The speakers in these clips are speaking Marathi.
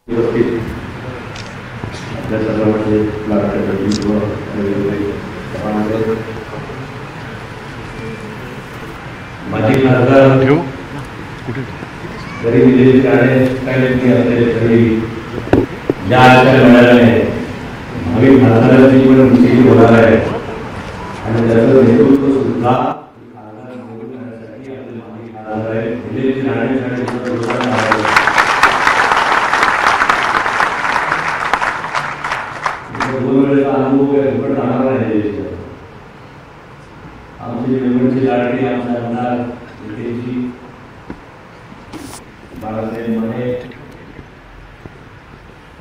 आपल्या सर्वांचे माझी खासदार जरी विजय काय असेल तरी ज्या मिळाल्याने नवीन खासदारांची पण निश्चित होणार आहे आणि त्याचं नेतृत्व सुद्धा दोन वेळेचा अनुभव राहणार आहे. आमची निवडणुकीची लाडकी आमच्या आमदार नितेशजी, बाळासाहेब माने,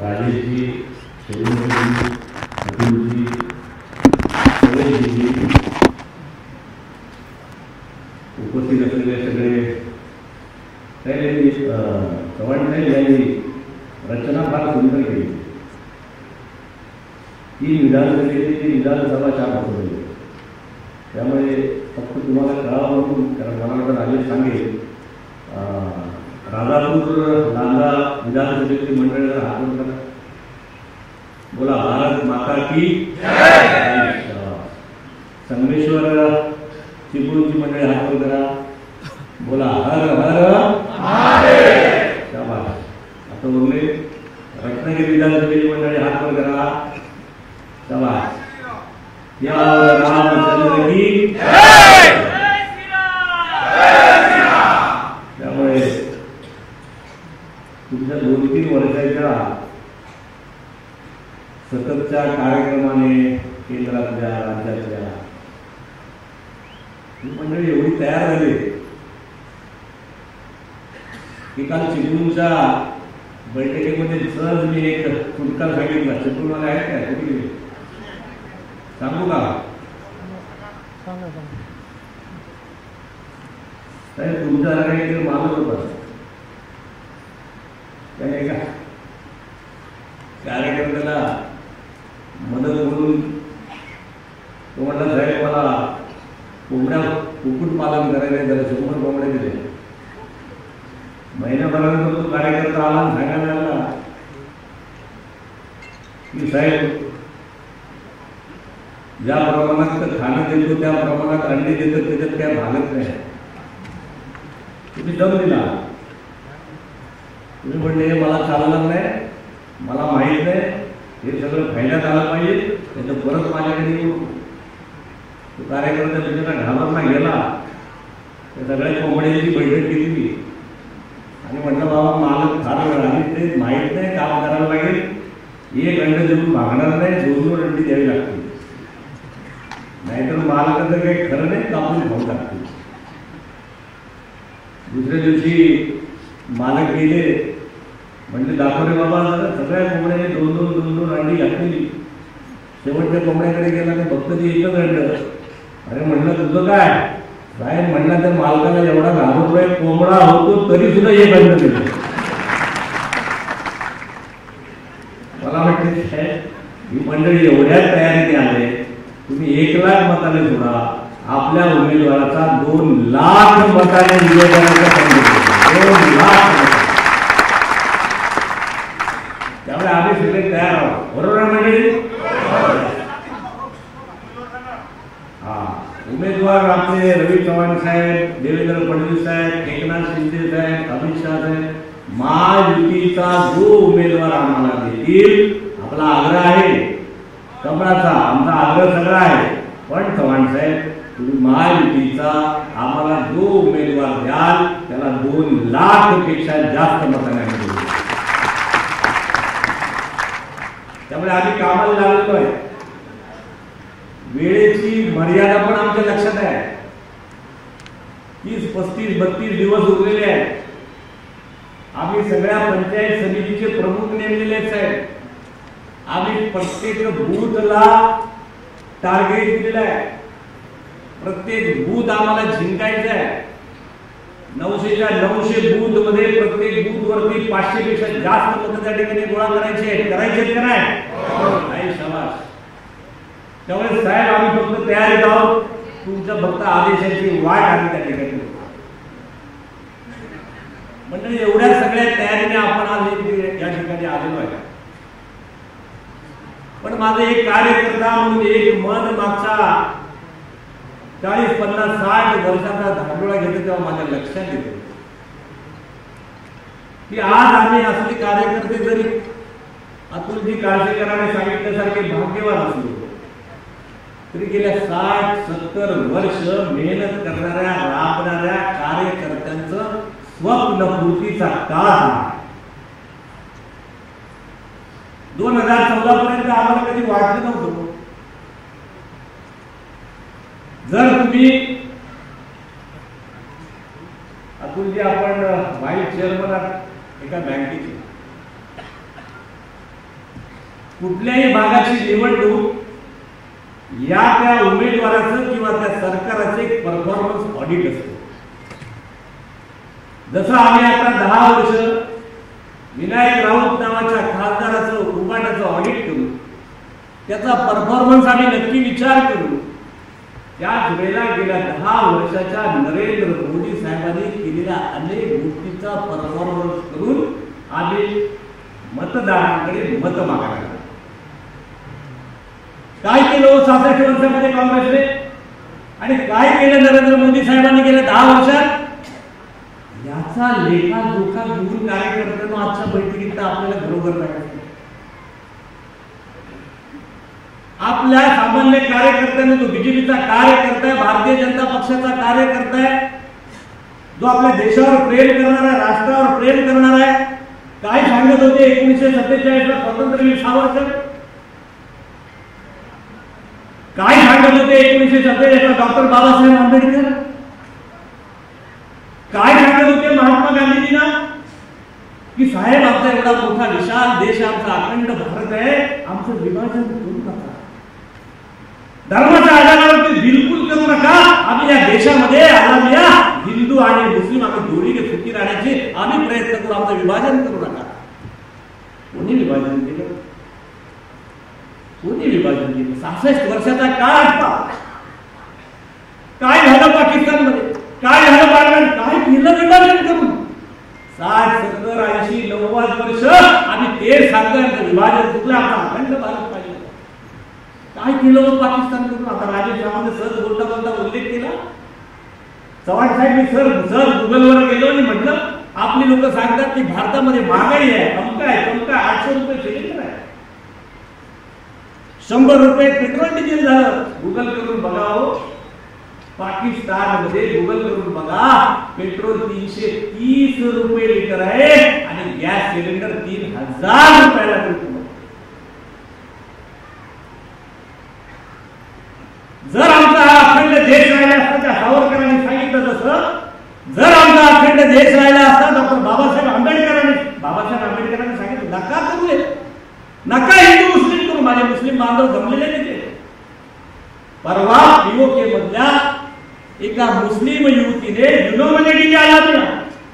राजेशजी, शेजूजी, अतुलजी, सगळेजी, उपस्थित असलेले सगळे काही चव्हाण साहेब यांनी रचना फार सुंदर केली. ही विधानसभेची विधानसभा 4 होते. त्यामुळे फक्त तुम्हाला कळावं म्हणून, कारण मला वाटतं राजेश सांगेल, राजापूर लांजा विधानसभेची मंडळ हात करा. बोला भारत माता की जय. संगमेश्वर चिपळूणची मंडळी हात करा. बोला हर हर महादेव. आता बोलले रत्नागिरी विधानसभेची मंडळी हात करा. या रामचंद्र की जय. त्यामुळे तुमच्या 2-3 वर्षाच्या सततच्या कार्यक्रमाने केंद्रातल्या राज्यातल्या ही मंडळी एवढी तयार झाली की काल चिपळूणच्या बैठकीमध्ये सहज मी एक चुटका सांगितला. चिपळूणवाले आहेत काय? कुठे सांगू का साहेब? तुमच्या काही माणूस होता त्या एका कार्यकर्त्याला मदत म्हणून तो म्हटला, साहेब मला कोंबड्या कुक्कुटपालन करायला जरा 100 कोंबड्या दिले. महिन्याभरानंतर तो कार्यकर्ता आला आणि सांगायला लागला की साहेब ज्या प्रमाणात खाणं देतो त्या प्रमाणात अंडी देतात, त्याच्यात काय भागत नाही. तुम्ही दम दिला. तुम्ही म्हणले मला चालणार नाही, मला माहीत नाही, हे सगळं फायद्यात आलं पाहिजे, त्याचं परत माझ्याकडे येऊ. तो कार्यकर्ता त्याच्याला घाबरला गेला. त्या सगळ्या कोंबड्यांची बैठक घेतली आणि म्हटलं बाबा मालक फार वेळ आली, ते माहीत नाही, काम करायला लागेल, एक अंड देऊन भागणार नाही, 2 अंडी द्यावी लागतील, नाहीतर मालकाचं काही खरं नाही, कापून खाऊ टाकतील. दुसऱ्या दिवशी मालक गेले, म्हणजे दाखव रे बाबा, सगळ्या कोंबड्याने 2-2 अंडी घातली. शेवटच्या कोंबड्याकडे गेला आणि फक्त ती एकच अंड. अरे म्हटलं तुझं काय? साहेब म्हणला त्या मालकाला एवढा ₹1000 कोंबडा होतो तरी सुद्धा एक अंड दिलं. मला वाटते साहेब ही मंडळी एवढ्याच तयारीने आले, तुम्ही 1 लाख मताने सोडा, आपल्या उमेदवाराचा 2 लाख मताने विजय करायचा सांगितलं. 2 लाख. त्यामुळे आम्ही सगळे तयार आहोत. बरोबर आहे मंडळी? हा, उमेदवार आपले रवी चव्हाण साहेब, देवेंद्र फडणवीस साहेब, एकनाथ शिंदे साहेब, अमित शहा साहेब, महायुतीचा जो उमेदवार आम्हाला देतील, आपला आग्रह आहे कमळाचा, आमचा आग्रह सगळा आहे, पण चव्हाण साहेब तुम्ही महायुतीचा आम्हाला जो उमेदवार द्याल त्याला 2 लाखपेक्षा जास्त मतांनी देऊ. त्यामुळे आम्ही कामाला लागलो आहे. वेळेची मर्यादा पण आमच्या लक्षात आहे. 30, 35, 32 दिवस उरलेले आहेत. आम्ही सगळ्या पंचायत समितीचे प्रमुख नेमलेले आहेत. आम्ही प्रत्येक बूथला टार्गेट दिलेलं आहे. प्रत्येक बूथ आम्हाला जिंकायचं आहे. 900च्या 900 बूथ मध्ये प्रत्येक बूथ वरती 500 पेक्षा जास्त मतं त्या ठिकाणी गोळा करायचे का नाही? शाबास. त्यामुळे साहेब आम्ही फक्त तयारीत आहोत. तुमच्या फक्त आदेशाची वाट आम्ही त्या ठिकाणी म्हणजे एवढ्या सगळ्या तयारीने आपण आज या ठिकाणी आलेलो आहे. पण माझं एक कार्यकर्ता म्हणून एक मन मागचा 40, 50, 60 वर्षाचा धांडोळा घेतो तेव्हा माझ्या लक्षात येते की आज आम्ही असले कार्यकर्ते जरी अतुलजी काळसेकरांनी सांगितल्यासारखे भाग्यवान असलो तरी गेल्या 60-70 वर्ष मेहनत करणाऱ्या राबणाऱ्या कार्यकर्त्यांचं स्वप्नपूर्तीचा काळ 2014 पर्यंत आम्हाला कधी वाटलं नव्हतं. जर तुम्ही अतुलजी आपण व्हाईस चेअरमन एका बँकेचे कुठल्याही भागाची निवडणूक या त्या उमेदवाराचं किंवा त्या सरकाराचं एक परफॉर्मन्स ऑडिट असतं. जसं आम्ही आता 10 वर्ष विनायक राऊत नावाच्या खासदाराचं उभाटाचं ऑडिट करू, त्याचा परफॉर्मन्स आम्ही नक्की विचार करू. त्याच वेळेला गेल्या 10 वर्षाच्या नरेंद्र मोदी साहेबांनी केलेल्या अनेक गोष्टींचा परफॉर्मन्स करून आम्ही मतदारांकडे मत मागायला. काय केलं 66 वर्षामध्ये काँग्रेसने आणि काय केलं नरेंद्र मोदी साहेबांनी गेल्या 10 वर्षात, याचा लेखाजोखा घेऊन कार्यकर्त्यांना आजच्या बैठकीत आपल्याला बरोबर नाही. आपल्या सामान्य कार्यकर्त्यांना जो बीजेपीचा कार्यकर्ता आहे, भारतीय जनता पक्षाचा कार्यकर्ता आहे, जो आपल्या देशावर प्रेम करणार आहे, राष्ट्रावर प्रेम करणार आहे, काय सांगत होते 1947 ला स्वातंत्र्यवीर सावरकर, काय सांगत होते 1947 ला डॉक्टर बाबासाहेब आंबेडकर, काय सांगत होते महात्मा गांधीजींना की साहेब आमचा एवढा मोठा विशाल देश, आमचा अखंड भारत आहे, आमचं विभाजन करू नका, धर्माच्या आधारावरती बिलकुल करू नका, आम्ही या देशामध्ये आलामिया हिंदू आणि मुस्लिम आम्ही दोन्ही सुखी राहण्याचे आम्ही प्रयत्न करू, आमचं विभाजन करू नका. कोणी विभाजन केलं? कोणी विभाजन केलं? 66 वर्षाचा काळ असता. काय झालं पाकिस्तानमध्ये, काय झालं भारतात, काय केलं विभाजन करून? 60, 70, 80, 90 वर्ष आम्ही ते सांगतो विभाजन चुकलं, आपला अखंड भारत पाहिजे. काय केलं पाकिस्तान करून? आता राजेश रावांनी सहज बोलता बोलता उल्लेख केला. चव्हाण साहेब मी सहज गुगलवर गेलो आणि म्हटलं आपली लोक सांगतात की भारतामध्ये महागाई आहे, अमका आहे, तमका, 800 रुपये सिलेंडर आहे, 100 रुपये पेट्रोल डिझेल झालं. गुगल करून बघा हो, पाकिस्तान मध्ये गुगल करून बघा, पेट्रोल 330 रुपये लिटर आहे आणि गॅस सिलेंडर 3000 रुपयाला मिळतो. जर आमचा हा अखंड देश राहिला असता, त्या सावरकरांनी सांगितलं तसं, जर आमचा अखंड देश राहिला असता, डॉक्टर बाबासाहेब आंबेडकरांनी सांगितलं नका करू, नका हिंदू मुस्लिम करू. माझे मुस्लिम बांधव जमलेले तिथे. परवा पीओके मधल्या एका मुस्लिम युवतीने युनोमध्ये डिग्री आला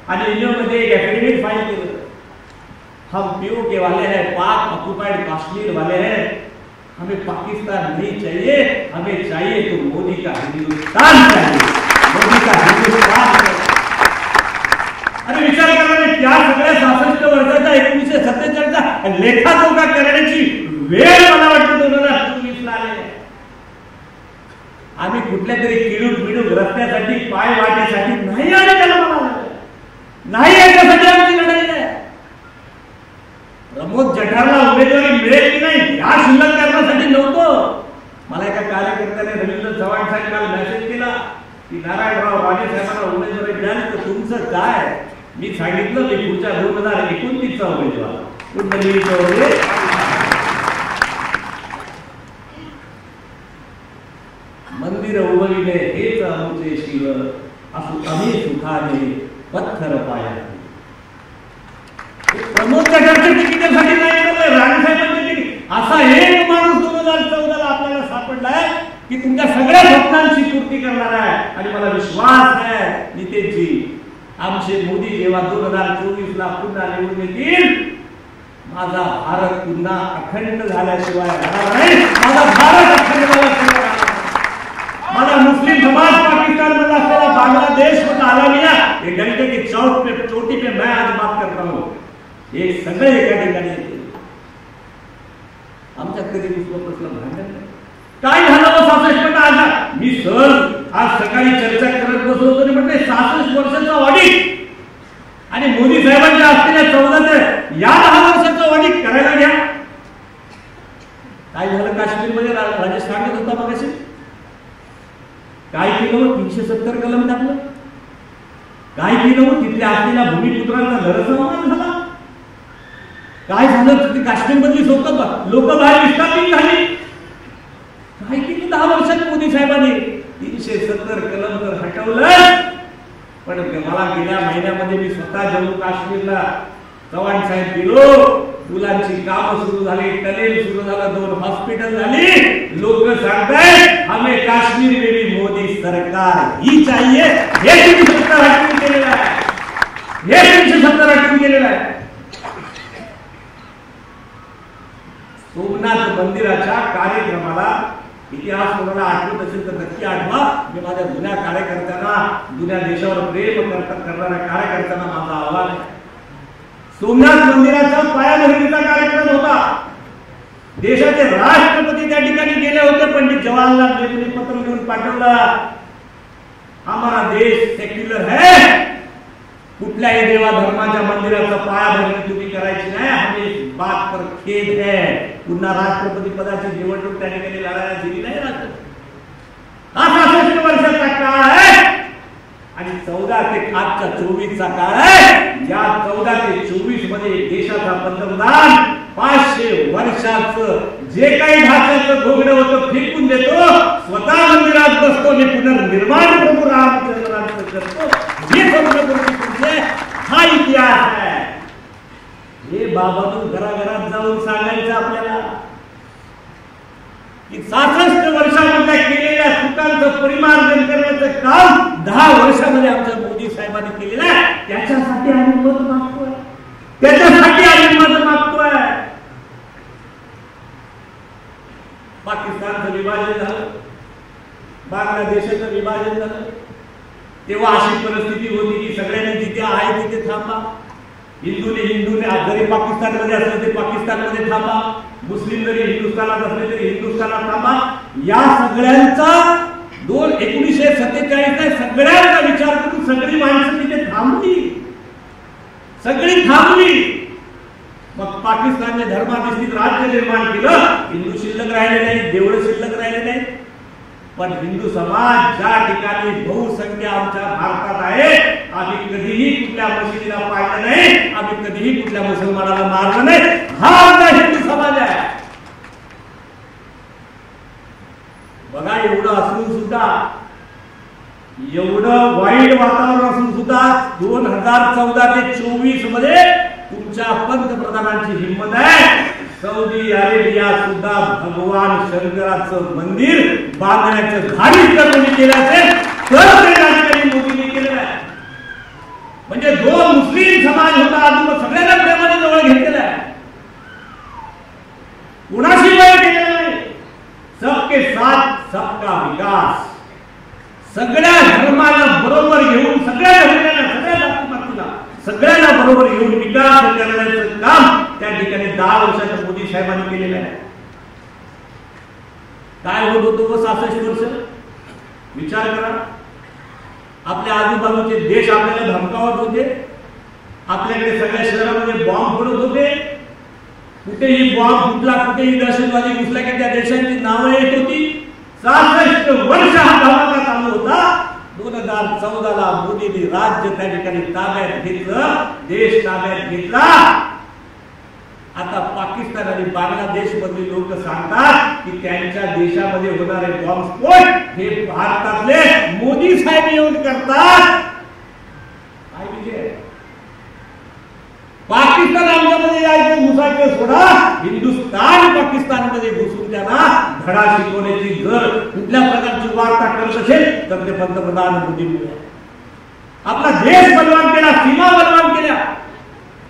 आणि युनोमध्ये एक एफिडेविट फाइल केलं, हम पीओके वाले हैं, पाक ऑक्युपाइड कश्मीर वाले हैं, हमें पाकिस्तान नहीं चाहिए, हमें चाहिए तो मोदी का हिंदुस्तान चाहिए, मोदी का हिंदुस्तान चाहिए. अरे विचार करा, त्या सगळ्या 66 वर्षाचा 1947 चा लेखाजोखा करण्याची वेळ मला वाटतं 2024 ला आलेली आहे. आम्ही कुठल्या तरी किडूक रस्त्यासाठी, पाय वाटेसाठी नाही आले, त्याला नाही याच्यासाठी आमची लढाई आहे. प्रमोद जठारला उमेदवारी मिळेल की नाही या शिल्लक करण्यासाठी नव्हतो. मला एका कार्यकर्त्याने रवींद्र चव्हाण साहेब काल मेसेज केला की नारायणराव राणे साहेबांना उमेदवारी मिळाली तर तुमचं काय? मी सांगितलं मी पुढच्या 2029 चा उमेदवार कुंडली चौरे. मंदिर उभविले हेच आमचे शिव, असू आम्ही सुखाने पत्थर पाया. प्रमोद जठारच्या तिकिटासाठी नाही केलं, राणेसाहेबांच्या तिकीट. असा एक माणूस 2014 ला आपल्याला सापडलाय की तुमच्या सगळ्या स्वप्नांची पूर्ती करणार आहे. आणि मला विश्वास आहे नितेशजी, आमचे मोदी जेव्हा 2024 ला पुन्हा निवडून येतील, माझा भारत पुन्हा अखंड झाल्याशिवाय राहणार नाही. माझा भारत अखंड झाल्याशिवाय मला मुस्लिम समाज पाकिस्तान में असलेला बांग्लादेश में आला मिया ये डंके की चोटी पे मैं आज बात करता हूं हे सगळे एका ठिकाणी येते आमच्या कधी प्रश्न भांडण काय झालं 66 आज मी सर आज सकाळी चर्चा करत बसलो होतो म्हटले 66 वर्षाचा ऑडिट आणि मोदी साहेबांच्या असलेल्या 14 ते या 10 वर्षाचा ऑडिट करायला घ्या काय झालं काश्मीर मध्ये राजस्थानात होता मगाशी काय केलं 370 कलम टाकलं काय केलं तिथल्या असलेल्या भूमिपुत्रांना नरसंहार झाला काय झालं तिथे काश्मीर मधली लोक बाहेर विस्थापित झाली काय केलं 10 वर्षात मोदी साहेबांनी 370 कलम तर हटवलं पण मला गेल्या महिन्यामध्ये मी स्वतः जम्मू काश्मीरला चव्हाण साहेब गेलो पुलांची कामं सुरू झाली टनेल सुरू झालं 2 हॉस्पिटल झाली लोक सांगतायत हमें काश्मीर में भी मोदी सरकार ही चाहिए हे 370 हटवून केलेलं आहे हे 370 हटवून केलेलं आहे सोमनाथ मंदिराच्या कार्यक्रमाला इतिहास कोणाला आठवत असेल तर नक्की आठवा मी माझ्या जुन्या कार्यकर्त्यांना जुन्या देशावर प्रेम करणाऱ्या कार्यकर्त्यांना माझा आव्हान आहे सोमनाथ मंदिराचा पायाभरणीचा कार्यक्रम होता देशाचे राष्ट्रपती त्या ठिकाणी गेले होते पंडित जवाहरलाल नेहरूंनी पत्र लिहून पाठवलं हमारा देश सेक्युलर है कुठल्याही देवा धर्माच्या मंदिराचा पायाभरणी तुम्ही करायची नाही हमें इस बात पर खेद है पुन्हा राष्ट्रपती पदाची निवडणूक त्या ठिकाणी लढायला दिली नाही राष्ट्रपती 66 वर्षाचा काळ आहे आणि 14 ते आजचा 24 चा काळ आहे या 14 ते 24 मध्ये देशाचा पंतप्रधान 500 वर्षाचं जे काही भाषाचं घोगडं होतं फेकून देतो स्वतः मंदिरात बसतो आणि पुनर्निर्माण प्रभू रामचंद्रांचं करतो हे तुमचे हा इतिहास आहे हे बाबातून घराघरात जाऊन सांगायचं आपल्याला की 66 वर्षामध्ये केलेल्या चुकांचं परिमार्जन करण्याचं काम 10 वर्षामध्ये आमच्या मोदी साहेबांनी केलेलं आहे त्याच्यासाठी आम्ही मत मागतोय त्याच्यासाठी आम्ही मत मागतोय पाकिस्तानचं विभाजन झालं बांगलादेशाचं विभाजन झालं तेव्हा अशी परिस्थिती होती की सगळ्यांनी जिथे आहे तिथे थांबा हिंदूने जरी पाकिस्तानमध्ये असले तरी पाकिस्तानमध्ये थांबा मुस्लिम जरी हिंदुस्थानात असले तरी हिंदुस्थानात थांबा या सगळ्यांचा 1947 सगळ्यांचा विचार करून सगळी माणसं तिथे थांबली सगळी थांबली मग पाकिस्तानने धर्माधिष्ठित राज्य निर्माण केलं हिंदू शिल्लक राहिले नाही देवळं शिल्लक राहिले नाही पण हिंदू समाज ज्या ठिकाणी बहुसंख्य आमच्या भारतात आहे आम्ही कधीही कुठल्या मशिदीला पाडलं नाही आम्ही कधीही कुठल्या मुसलमानाला मारलं नाही हा आमचा हिंदू समाज आहे बघा एवढं असून सुद्धा एवढं वाईट वातावरण असून सुद्धा 2014 ते 24 मध्ये तुमच्या पंतप्रधानांची हिंमत आहे सौदी अरेबिया सुद्धा भगवान शंकराचं मंदिर बांधण्याचं धाडस कोणी केलं असेल तर ते राजकारणी मोदींनी केलेलं आहे म्हणजे जो मुस्लिम समाज होता अजून सगळ्यांना प्रेमाने जवळ घेतलेला आहे कुणाशी वय केलेलं नाही सबके साथ सबका विकास सगळ्या धर्माला बरोबर घेऊन सगळ्या धर्माला सगळ्या जातीपातीला सगळ्यांना बरोबर घेऊन विकास करण्याचं काम त्या ठिकाणी 10 वर्षाच्या मोदी साहेबांनी केलेलं आहे काय होत होतं 66 वर्ष विचार करा आपल्या आजूबाजूचे देश आपल्याला धमकावत होते आपल्याकडे सगळ्या शहरामध्ये बॉम्ब फोडत होते कुठेही बॉम्ब फुटला कुठेही दहशतवादी घुसला की त्या देशांची नावं येत होती 66 वर्ष हा धमाका चालू होता 2014 ला मोदींनी राज्य त्या ठिकाणी ताब्यात घेतलं देश ताब्यात घेतला आता पाकिस्तान आणि बांगलादेश मधील लोक सांगतात की त्यांच्या देशामध्ये होणारे बॉम्बस्फोट हे भारतातले मोदी साहेब येऊन करतात काय विजय पाकिस्तान आमच्यामध्ये यायचं घुसायचं सोडा हिंदुस्थान पाकिस्तानमध्ये घुसून त्यांना धडा शिकवण्याची जर कुठल्या प्रकारची वार्ता करत असेल तर ते पंतप्रधान मोदींमुळे आपला देश बलवान केला सीमा बलवान केल्या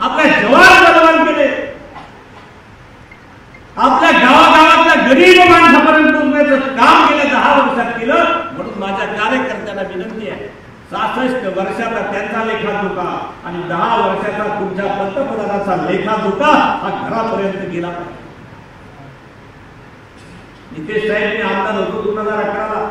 आपल्या जवान बलवान केले आपल्या गावागावातल्या गरीब माणसापर्यंत पोहोचण्याचं काम गेल्या 10 वर्षात केलं 65 वर्षाचा त्यांचा लेखाजोखा आणि 10 वर्षाचा तुमच्या पंतप्रधानाचा लेखाजोखा हा घरापर्यंत गेला पाहिजे. नितेश साहेब मी आमदार होतो 2011ला,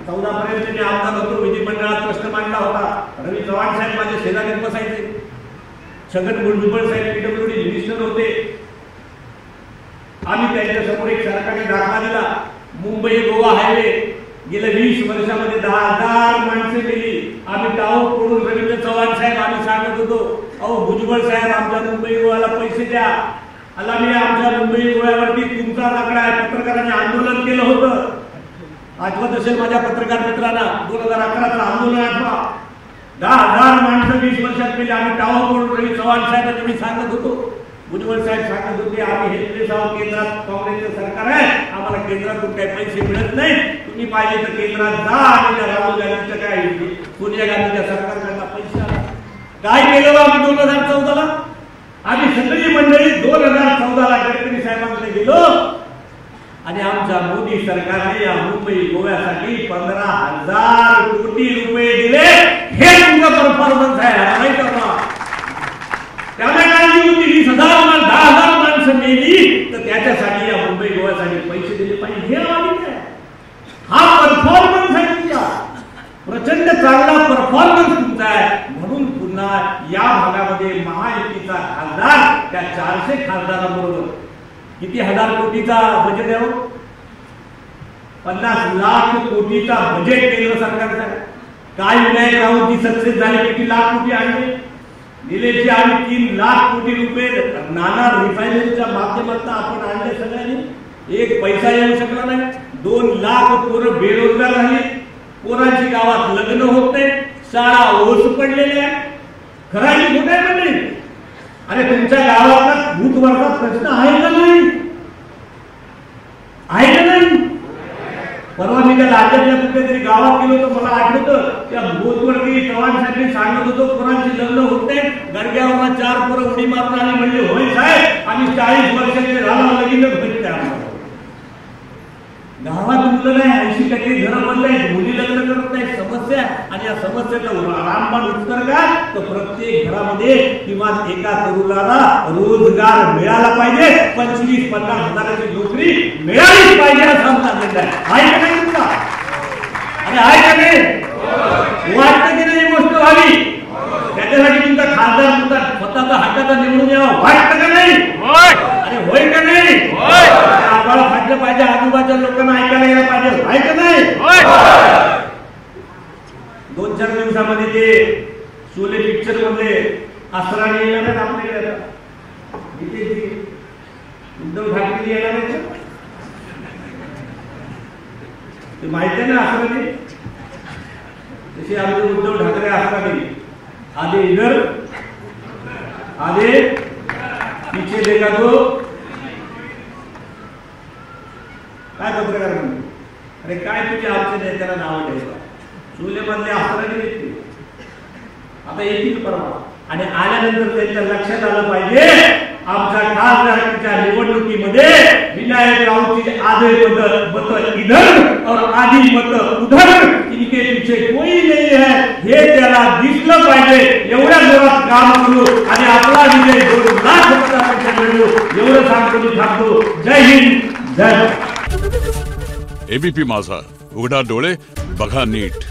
14 पर्यंत मी आमदार होतो. विधिमंडळात प्रश्न मांडला होता. रवी चव्हाण साहेब माझे शेजारी बसायचे. छगन भुजबळ साहेब पीडब्ल्यूडी मिनिस्टर होते. आम्ही त्यांच्या समोर एक सरकारी दाखला दिला. मुंबई गोवा हायवे गेल्या 20 वर्षामध्ये 10,000 माणसे गेली. आम्ही टाऊन पडून रवींद्र चव्हाण साहेब आम्ही सांगत होतो, अहो भुजबळ साहेब आमच्या मुंबई गोव्याला पैसे द्या. आला मी आमच्या मुंबई गोव्यावरती तुमचा आकडा आहे. पत्रकारांनी आंदोलन केलं होतं. आठवत असेल माझ्या पत्रकार मित्रांना 2011चं आंदोलन आठवा. 10,000 माणसं 20 वर्षात गेली. आम्ही टाऊन पडून रवी चव्हाण साहेबांना मी सांगत होतो. भुजबळ साहेब सांगत होते आम्ही हेल्पलेस आहोत, केंद्रात काँग्रेसचं सरकार आहे, आम्हाला केंद्रातून काही पैसे मिळत नाही, तुम्ही पाहिजे तर केंद्रात जा आणि त्या राहुल गांधीच्या काय सोनिया गांधीच्या सरकारकडनं पैसे आला. काय केलं आम्ही 2014ला? आम्ही सगळी मंडळी 2014ला गडकरी साहेबांकडे गेलो आणि आमच्या मोदी सरकारने या मुंबई गोव्यासाठी 15,000 कोटी रुपये दिले. हे तुमचं परफॉर्मन्स आहे. नाही करणार त्यामुळे काळजी होती 20,000 10,000 माणसं मेली तर त्याच्यासाठी या मुंबई गोव्यासाठी पैसे दिले पाहिजे. हे आहे हा परफॉर्मन्स आहे तुमचा. प्रचंड चांगला परफॉर्मन्स तुमचा आहे. म्हणून पुन्हा या भागामध्ये महायुतीचा खासदार त्या 400 खासदारांबरोबर किती हजार कोटीचा बजेट आहे? 50 लाख कोटीचा बजेट केंद्र सरकारचा आहे. काय विनायक राऊत सक्सेस झाले, किती लाख कोटी आणले? निलेशजी आम्ही 3 लाख कोटी रुपये नाना रिफायनरीच्या माध्यमातून आपण आणले सगळ्यांनी. एक पैसा येऊ शकला नाही. 2 लाख पोरं बेरोजगार झाली. पोरांची गावात लग्न होत नाही. शाळा ओस पडलेल्या आहेत. खरं की खोटं आहे मंडळी? अरे तुमच्या गावात भूतवरचा प्रश्न आहे का नाही? आहे का नाही? परवा मी त्या राज्यातल्या कुठेतरी गावात गेलो तर मला आठवतं त्या भूतवरती चव्हाणसाठी सांगत होतो पोरांची लग्न होत नाही. गडग्यावर 4 पोरं उडी मारून आली. म्हणजे होय साहेब आम्ही 40 वर्षाचे राहणार लगीनच भेटते आम्हाला. गावात मुलं नाही, 80% घरं बंद आहेत, मुली लग्न करत नाही. समस्या आणि या समस्येचं रामबाण उत्तर का? तर प्रत्येक घरामध्ये किमान एका तरुणाला रोजगार मिळाला पाहिजे. 25-50 हजाराची नोकरी मिळालीच पाहिजे असं आमचा निर्णय आहे. का नाही तुमचा? आणि आहे का नाही? वाटतं की नाही गोष्ट व्हावी? त्याच्यासाठी तुमचा खासदार तुमचा स्वतःचा हक्काचा निवडून यावा. वाटतं का नाही? अरे होय का नाही? आम्हाला फाटलं पाहिजे. आजूबाजूच्या लोकांना ऐकायला यायला पाहिजे. आहे का नाही? 2-4 दिवसामध्ये ते शोले पिक्चर मध्ये आसराने येणार आपल्याकडे. उद्धव ठाकरे येणार आहेत ते माहिती आहे ना. आसराने जसे आमचे उद्धव ठाकरे आसराने आधे इधर आधे पीछे देखा तो काय पत्रकार म्हणतो. अरे काय तुझ्या आमच्या नेत्याला नाव ठेवलं? शोले मधले आसराने येते आता येतील परवा. आणि आल्यानंतर त्यांच्या लक्षात आलं पाहिजे आमच्या खासदारकीच्या निवडणुकीमध्ये विनायक राऊतची आधे मत इधर और आधी मत उधर, इनके पीछे कोई नहीं है हे त्याला दिसलं पाहिजे. एवढ्या जोरात काम करू आणि आपला विजय 2 लाख मतांपेक्षा मिळवू एवढं सांगतो मी थांबतो. जय हिंद, जय. एबीपी माझा, उघडा डोळे बघा नीट.